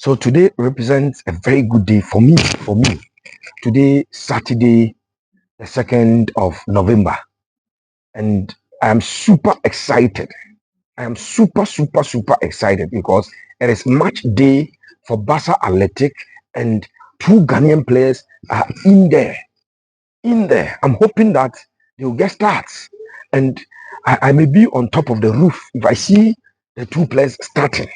So today represents a very good day for me. Today, Saturday, the 2nd of November, and I am super excited. I am super excited because it is match day for Barca Athletic, and two Ghanaian players are in there. I'm hoping that they will get starts, and I may be on top of the roof if I see the two players starting.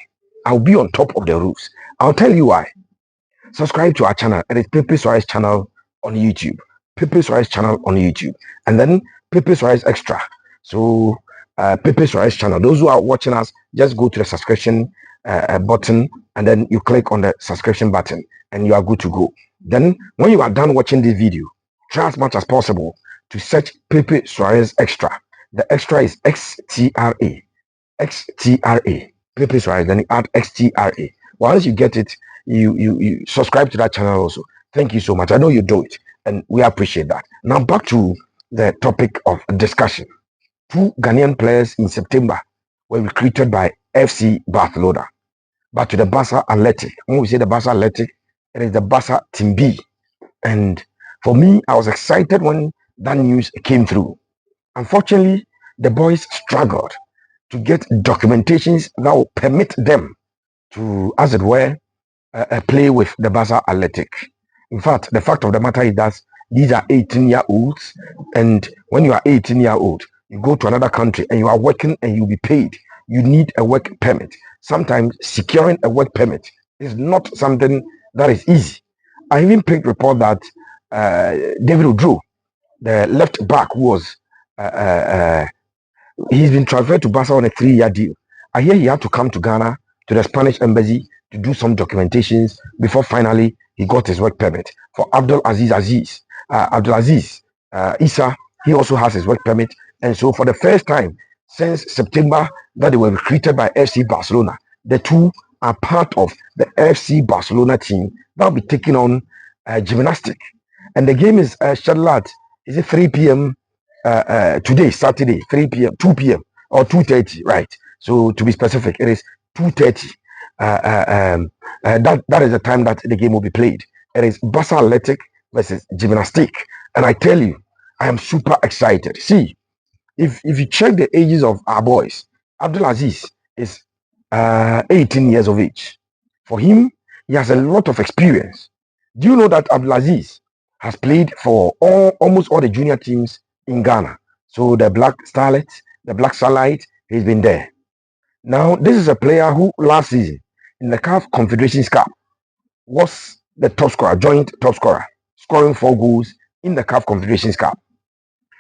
I'll be on top of the roofs. I'll tell you why. Subscribe to our channel. It is Pepe Suarez channel on YouTube. Pepe Suarez channel on YouTube. And then Pepe Suarez Extra. So Pepe Suarez channel. Those who are watching us, just go to the subscription button and then you click on the subscription button and you are good to go. Then when you are done watching this video, try as much as possible to search Pepe Suarez Extra. The extra is XTRA. XTRA. Pepe Suarez. Then you add XTRA. Once you get it, you subscribe to that channel also. Thank you so much. I know you do it and we appreciate that. Now back to the topic of discussion. Two Ghanaian players in September were recruited by FC Barcelona, but to the Barca Athletic. When we say the Barca Athletic, it is the Barca Team B. And for me, I was excited when that news came through. Unfortunately, the boys struggled to get documentations that will permit them to, as it were, play with the Barca Athletic. In fact, the fact of the matter is that these are 18-year-olds, and when you are 18-year-old, you go to another country and you are working and you'll be paid. You need a work permit. Sometimes securing a work permit is not something that is easy. I even picked report that David Oduro, the left back, was he's been transferred to Barca on a 3-year deal. I hear he had to come to Ghana to the Spanish embassy to do some documentations before finally he got his work permit. For Abdulaziz, Issa, he also has his work permit. And so for the first time since September that they were recruited by FC Barcelona, the two are part of the FC Barcelona team that will be taking on gymnastic. And the game is scheduled at, is it 3 p.m. Today, Saturday, 3 p.m., 2 p.m. or 2:30, right? So to be specific, it is 2:30. That is the time that the game will be played. It is Barca Athletic versus Gymnastic, and I tell you, I am super excited. See, if you check the ages of our boys, Abdulaziz is 18 years of age. For him, he has a lot of experience. Do you know that Abdulaziz has played for almost all the junior teams in Ghana? So the Black Starlet, the Black Starlight, he's been there. Now, this is a player who last season in the CAF Confederations Cup was the top scorer, joint top scorer, scoring 4 goals in the CAF Confederations Cup.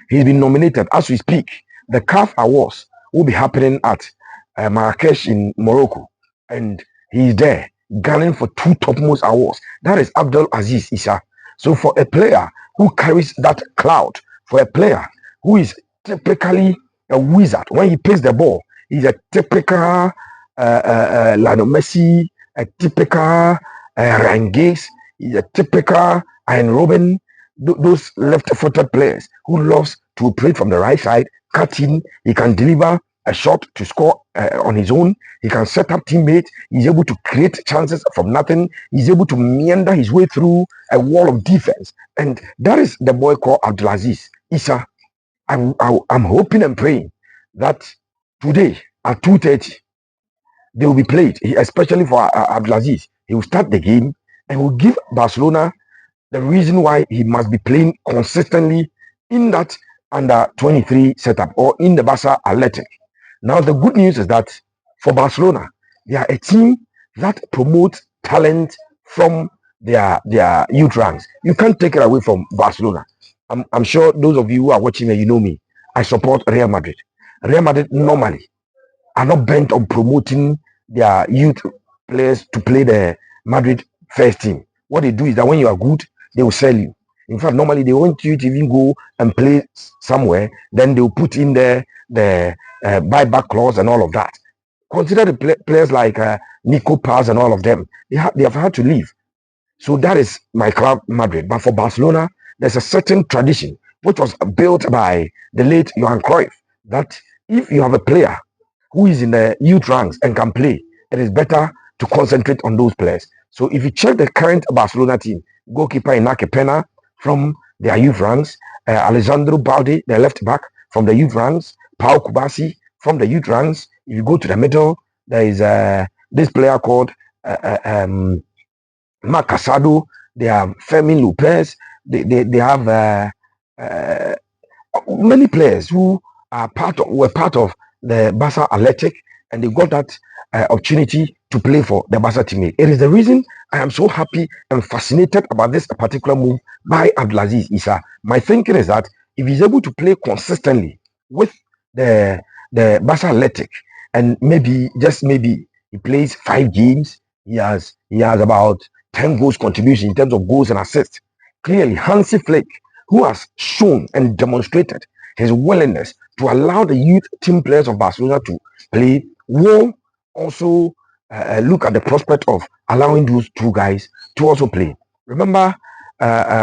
He's been nominated as we speak. The CAF Awards will be happening at Marrakesh in Morocco, and he's there gunning for 2 topmost awards. That is Abdulaziz Issa. So for a player who carries that cloud, for a player who is typically a wizard when he plays the ball, he's a typical Lionel Messi, a typical Ryan Giggs, he's a typical Ian Robin, those left-footed players who loves to play from the right side, cut in, he can deliver a shot to score on his own, he can set up teammates, he's able to create chances from nothing, he's able to meander his way through a wall of defense, and that is the boy called Abdulaziz Issa. I'm hoping and praying that today at 2:30 they will be played, especially for Abdulaziz. He will start the game and will give Barcelona the reason why he must be playing consistently in that under 23 setup or in the Barca Athletic. Now the good news is that for Barcelona, they are a team that promotes talent from their youth ranks. You can't take it away from Barcelona. I'm sure those of you who are watching me, you know me. I support Real Madrid. Real Madrid normally are not bent on promoting their youth players to play the Madrid first team. What they do is that when you are good, they will sell you. In fact, normally they want you to even go and play somewhere, then they will put in there the buyback clause and all of that. Consider the players like Nico Paz and all of them. They have had to leave. So that is my club, Madrid. But for Barcelona, there's a certain tradition which was built by the late Johan Cruyff, that if you have a player who is in the youth ranks and can play, it is better to concentrate on those players. So if you check the current Barcelona team, goalkeeper Inaki Pena from their youth ranks, Alessandro Balde, the left back from the youth ranks, Pau Kubasi from the youth ranks. If you go to the middle, there is this player called Marc Casado. They have Fermin Lopez. They have uh, many players who were part of the Barca Athletic, and they got that opportunity to play for the Barca team. It is the reason I am so happy and fascinated about this particular move by Abdulaziz Issa. My thinking is that if he's able to play consistently with the Barca Athletic, and maybe just maybe he plays 5 games, he has about 10 goals contribution in terms of goals and assists. Clearly, Hansi Flick, who has shown and demonstrated his willingness to allow the youth team players of Barcelona to play, will also look at the prospect of allowing those two guys to also play. Remember,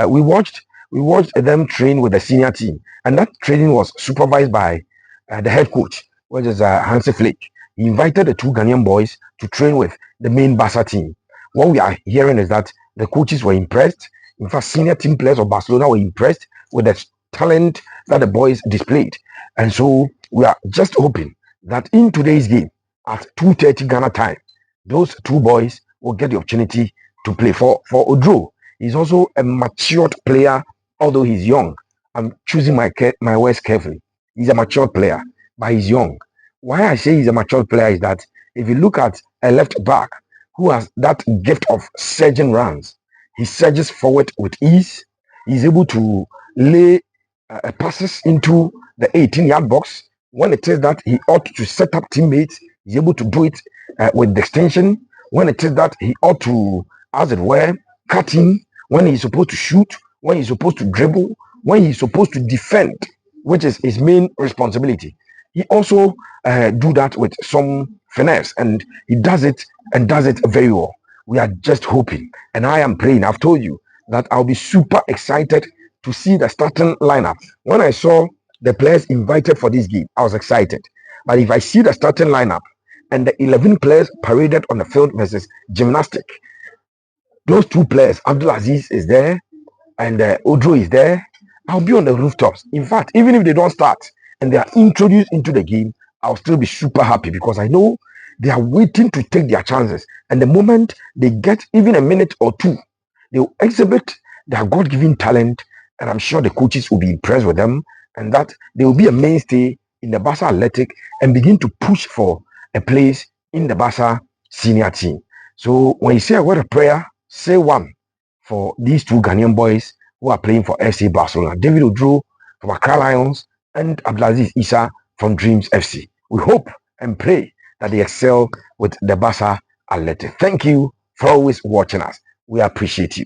we watched them train with the senior team, and that training was supervised by the head coach, which is Hansi Flick. He invited the two Ghanaian boys to train with the main Barca team. What we are hearing is that the coaches were impressed. In fact, senior team players of Barcelona were impressed with the talent that the boys displayed. And so we are just hoping that in today's game at 2:30 Ghana time, those two boys will get the opportunity to play. For Oduro, he's also a matured player, although he's young. I'm choosing my words carefully. He's a matured player, but he's young. Why I say he's a matured player is that if you look at a left back who has that gift of surging runs, he surges forward with ease. He's able to lay passes into the 18-yard box. When it is that he ought to set up teammates, he's able to do it with distinction. When it is that he ought to, as it were, cut in, when he's supposed to shoot, when he's supposed to dribble, when he's supposed to defend, which is his main responsibility. He also do that with some finesse, and he does it very well. We are just hoping, and I am praying. I've told you that I'll be super excited to see the starting lineup. When I saw the players invited for this game, I was excited. But if I see the starting lineup and the 11 players paraded on the field versus gymnastic, those two players, Abdulaziz is there and Oduro is there, I'll be on the rooftops. In fact, even if they don't start and they are introduced into the game, I'll still be super happy because I know they are waiting to take their chances. And the moment they get even a minute or two, they will exhibit their God-given talent, and I'm sure the coaches will be impressed with them, and that they will be a mainstay in the Barca Athletic and begin to push for a place in the Barca senior team. So when you say a word of prayer, say one for these two Ghanaian boys who are playing for FC Barcelona. David Oduro from Accra Lions and Abdulaziz Issa from Dreams FC. We hope and pray that they excel with the Barca Athletic. Thank you for always watching us. We appreciate you.